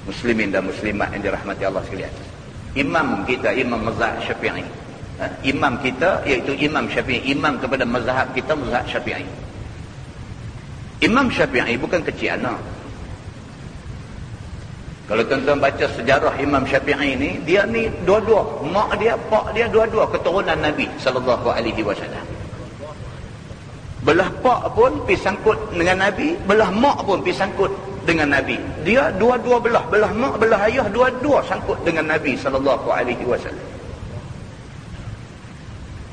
Muslimin dan muslimat yang dirahmati Allah sekalian. Imam kita, Imam mazhab Syafi'i. Imam kita iaitu Imam Syafi'i, imam kepada mazhab kita, mazhab Syafi'i. Imam Syafi'i bukan kecil anak. Kalau tuan-tuan baca sejarah Imam Syafi'i ni, dia ni dua-dua, mak dia, pak dia, dua-dua keturunan Nabi sallallahu alaihi wasallam. Belah pak pun pi sangkut dengan Nabi, belah mak pun pi sangkut dengan Nabi. Dia dua-dua belah mak, belah ayah, dua-dua sangkut dengan Nabi sallallahu alaihi wasallam.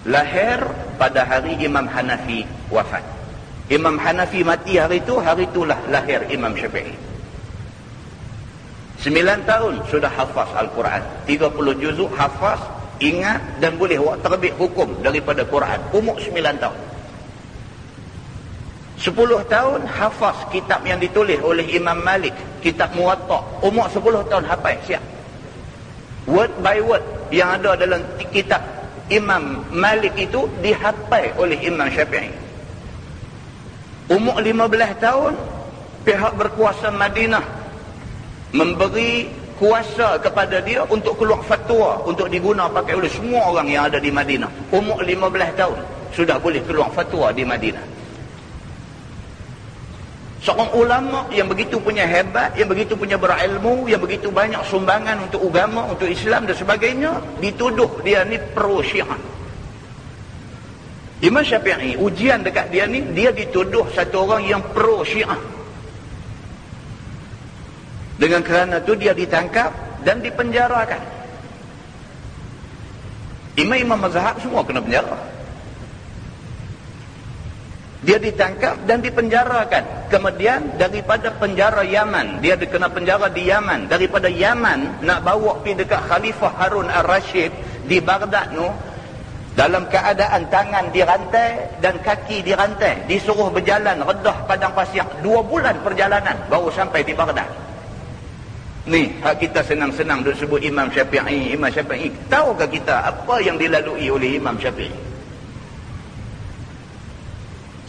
Lahir pada hari Imam Hanafi wafat. Imam Hanafi mati hari itulah lahir Imam Syafi'i. 9 tahun sudah hafaz Al-Quran. 30 juzuk hafaz, ingat dan boleh buat terbit hukum daripada Quran. Umur 9 tahun. 10 tahun hafaz kitab yang ditulis oleh Imam Malik, kitab Muwatta. Umur 10 tahun hafaz siap. Word by word yang ada dalam kitab Imam Malik itu dihafal oleh Imam Syafi'i. Umur 15 tahun pihak berkuasa Madinah memberi kuasa kepada dia untuk keluar fatwa untuk diguna pakai oleh semua orang yang ada di Madinah. Umur 15 tahun sudah boleh keluar fatwa di Madinah. Seorang ulama yang begitu punya hebat, yang begitu punya berilmu, yang begitu banyak sumbangan untuk agama, untuk Islam dan sebagainya, dituduh dia ni pro Syiah. Imam Syafi'i, ujian dekat dia ni, dia dituduh satu orang yang pro Syiah. Dengan kerana tu dia ditangkap dan dipenjarakan. Imam-imam mazhab semua kena penjara. Dia ditangkap dan dipenjarakan. Kemudian daripada penjara Yaman, dia kena penjara di Yaman. Daripada Yaman nak bawa pergi dekat Khalifah Harun Ar-Rashid di Baghdad tu, dalam keadaan tangan dirantai dan kaki dirantai, disuruh berjalan redah padang pasir 2 bulan perjalanan baru sampai di Baghdad. Ni hak kita senang-senang duk sebut Imam Syafi'i, Imam Syafi'i. Tahukah kita apa yang dilalui oleh Imam Syafi'i?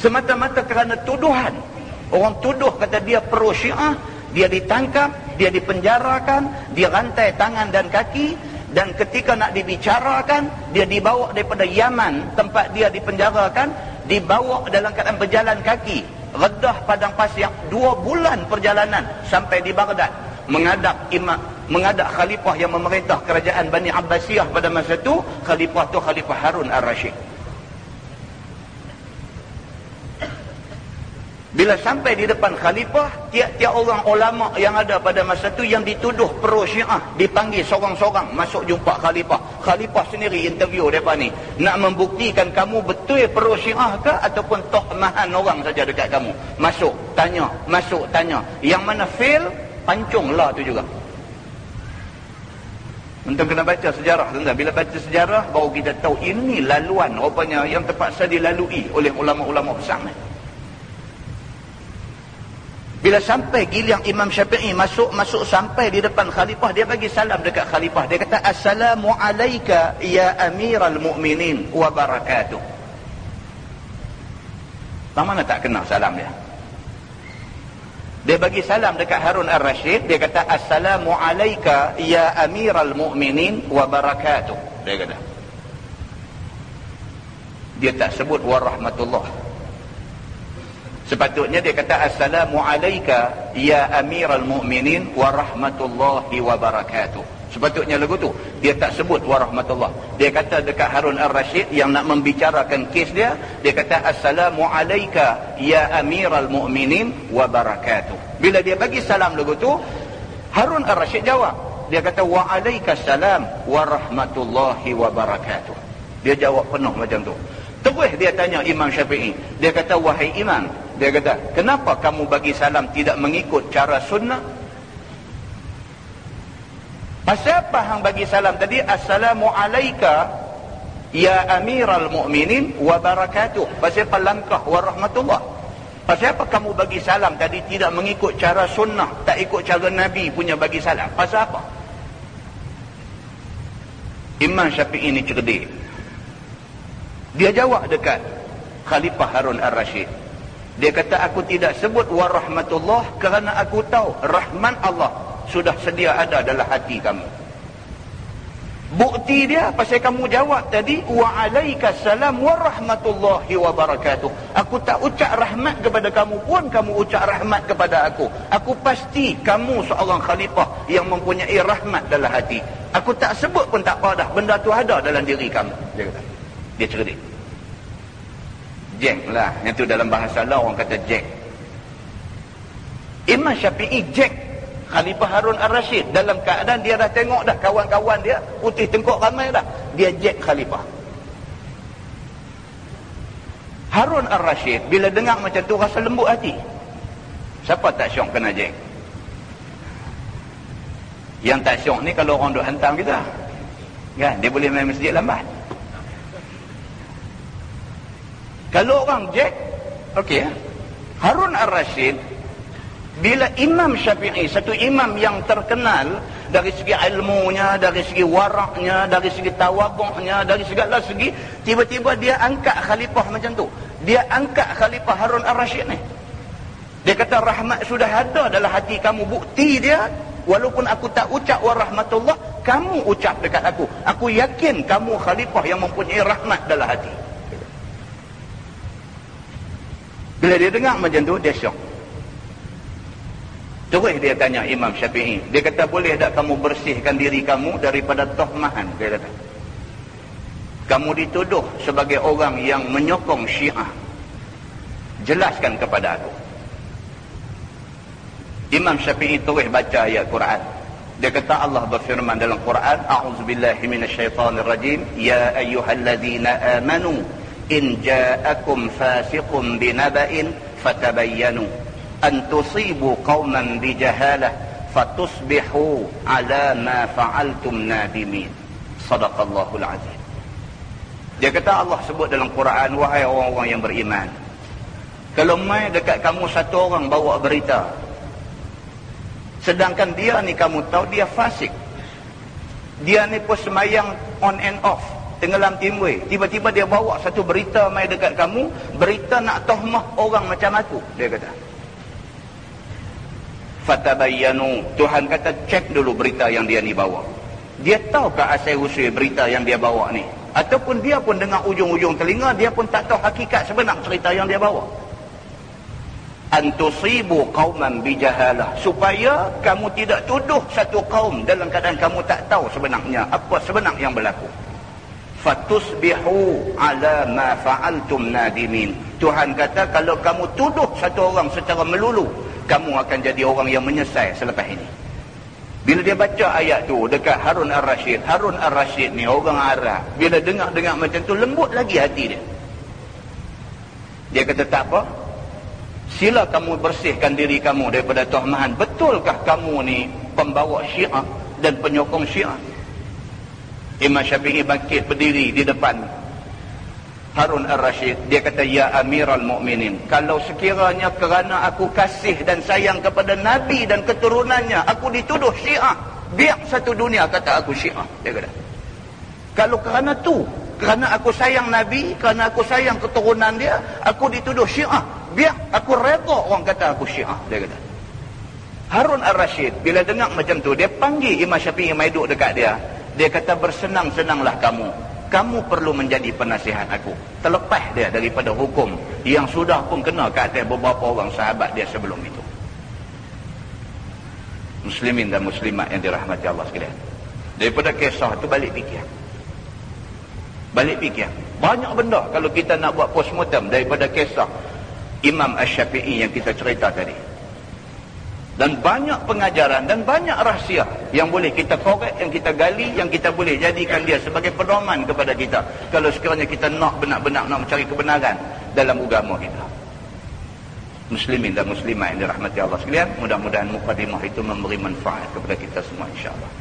Semata-mata kerana tuduhan. Orang tuduh kata dia pro Syiah, dia ditangkap, dia dipenjarakan, dia rantai tangan dan kaki, dan ketika nak dibicarakan, dia dibawa daripada Yaman, tempat dia dipenjarakan, dibawa dalam keadaan berjalan kaki, redah padang pasir 2 bulan perjalanan sampai di Baghdad, menghadap khalifah yang memerintah kerajaan Bani Abbasiyah pada masa itu. Khalifah tu Khalifah Harun Ar-Rashid. Bila sampai di depan khalifah, tiap-tiap orang ulama yang ada pada masa itu yang dituduh pro Syiah dipanggil seorang-seorang masuk jumpa khalifah. Khalifah sendiri interview mereka ni, nak membuktikan kamu betul pro Syiah ke ataupun tohmahan orang saja dekat kamu. Masuk tanya, yang mana fail, pancunglah tu juga. Tuan kena baca sejarah, tuan. Bila baca sejarah baru kita tahu ini laluan rupanya yang terpaksa dilalui oleh ulama-ulama besar ni. Bila sampai giliang Imam Syafi'i masuk sampai di depan khalifah, dia bagi salam dekat khalifah. Dia kata, "Assalamu alayka ya Amiral Mu'minin wa barakatuh." Mana tak kenal salam dia? Dia bagi salam dekat Harun Ar-Rashid, dia kata, "Assalamu alayka ya Amiral Mu'minin wa barakatuh." Dia kata. Dia tak sebut wa rahmatullah. Sepatutnya dia kata, "Assalamu alayka ya Amiral Mu'minin wa rahmatullahi wa barakatuh." Sepatutnya lagu tu dia tak sebut wa rahmatullah. Dia kata dekat Harun Ar-Rashid yang nak membicarakan kes dia, dia kata, "Assalamu alayka ya Amiral Mu'minin wa barakatuh." Bila dia bagi salam lagu tu, Harun Ar-Rashid jawab. Dia kata, "Wa alaikasalam wa rahmatullahi wa barakatuh." Dia jawab penuh macam tu. Terus dia tanya Imam Syafi'i. Dia kata, "Wahai Imam," dia kata, "kenapa kamu bagi salam tidak mengikut cara sunnah?" Pasal apa hang bagi salam tadi? "Assalamu alayka ya Amiral Mu'minin wa barakatuh." Pasal apa langkah wa rahmatullah? Pasal apa kamu bagi salam tadi tidak mengikut cara sunnah, tak ikut cara Nabi punya bagi salam? Pasal apa? Imam Syafi'i ni cerdik. Dia jawab dekat Khalifah Harun Ar-Rashid. Dia kata, "Aku tidak sebut wa rahmatullah kerana aku tahu rahmat Allah sudah sedia ada dalam hati kamu. Bukti dia pasal kamu jawab tadi, wa alaikassalam wa rahmatullahi wa barakatuh. Aku tak ucap rahmat kepada kamu pun kamu ucap rahmat kepada aku. Aku pasti kamu seorang khalifah yang mempunyai rahmat dalam hati. Aku tak sebut pun tak apa dah, benda tu ada dalam diri kamu. Dia kata. Dia cerdik. Jack lah, yang tu dalam bahasa Allah orang kata Jack. Imam Syafi'i Jack Khalifah Harun Ar-Rashid dalam keadaan dia dah tengok dah kawan-kawan dia putih tengkok ramai dah, dia Jack Khalifah. Harun Ar-Rashid bila dengar macam tu rasa lembut hati. Siapa tak syok kena Jack? Yang tak syok ni kalau orang duk hantam kita kan, dia boleh main masjid lambat. Kalau orang Jack okey. Harun Ar-Rashid bila Imam Syafi'i, satu imam yang terkenal dari segi ilmunya, dari segi waraknya, dari segi tawadhu'nya, dari segala segi, tiba-tiba dia angkat khalifah macam tu. Dia angkat khalifah Harun Ar-Rashid ni. Dia kata rahmat sudah ada dalam hati kamu. Bukti dia, walaupun aku tak ucap wa rahmatullah, kamu ucap dekat aku. Aku yakin kamu khalifah yang mempunyai rahmat dalam hati. Bila dia dengar macam tu, dia syok. Terus dia tanya Imam Syafi'i. Dia kata, boleh tak kamu bersihkan diri kamu daripada tohmahan? Dia kata, kamu dituduh sebagai orang yang menyokong Syiah. Jelaskan kepada aku. Imam Syafi'i terus baca ayat Quran. Dia kata Allah berfirman dalam Quran, A'udzubillahi minasyaitanirrajim, ya ayyuhalladzina amanu in ja'akum fasiqun binaba'in fatabayyanu an tusibu qauman bijahalah fatusbihu ala ma fa'altum nadimin. Sadaqallahul azim. Dia kata Allah sebut dalam Quran, wahai orang-orang yang beriman, kalau mai dekat kamu satu orang bawa berita, sedangkan dia ni kamu tahu dia fasik, dia ni pun semayang on and off, tenggelam timbul, tiba-tiba dia bawa satu berita mai dekat kamu, berita nak tohmah orang macam aku. Dia kata, fatabayyanu, Tuhan kata cek dulu berita yang dia ni bawa. Dia tahu ke asal usul berita yang dia bawa ni? Ataupun dia pun dengar ujung-ujung telinga, dia pun tak tahu hakikat sebenar cerita yang dia bawa. Antusibu qauman bijahalah, supaya kamu tidak tuduh satu kaum dalam keadaan kamu tak tahu sebenarnya apa sebenar yang berlaku. Fatusbihu ala ma fa'altum nadimin. Tuhan kata kalau kamu tuduh satu orang secara melulu, kamu akan jadi orang yang menyesal selepas ini. Bila dia baca ayat tu dekat Harun Ar-Rashid, Harun Ar-Rashid ni orang Arab, bila dengar-dengar macam tu, lembut lagi hati dia. Dia kata tak apa, sila kamu bersihkan diri kamu daripada tohmahan. Betulkah kamu ni pembawa Syiah dan penyokong Syiah? Imam Syafi'i bangkit berdiri di depan Harun Ar-Rashid. Dia kata, ya Amiral Mu'minin, kalau sekiranya kerana aku kasih dan sayang kepada Nabi dan keturunannya, aku dituduh Syiah, biar satu dunia kata aku Syiah. Dia kata, kalau kerana tu, kerana aku sayang Nabi, kerana aku sayang keturunan dia, aku dituduh Syiah, biar aku reda orang kata aku Syiah. Dia kata. Harun Ar-Rashid bila dengar macam tu, dia panggil Imam Syafi'i mai duduk dekat dia. Dia kata, bersenang-senanglah kamu. Kamu perlu menjadi penasihat aku. Terlepas dia daripada hukum yang sudah pun kena ke atas beberapa orang sahabat dia sebelum itu. Muslimin dan muslimat yang dirahmati Allah sekalian. Daripada kisah tu balik fikir. Balik fikir. Banyak benda kalau kita nak buat postmortem daripada kisah Imam Asy-Syafi'i yang kita cerita tadi. Dan banyak pengajaran dan banyak rahsia yang boleh kita korek, yang kita gali, yang kita boleh jadikan dia sebagai pedoman kepada kita kalau sekiranya kita nak benar-benar nak mencari kebenaran dalam agama kita. Muslimin dan muslimat yang dirahmati Allah sekalian, mudah-mudahan mukadimah itu memberi manfaat kepada kita semua insya-Allah.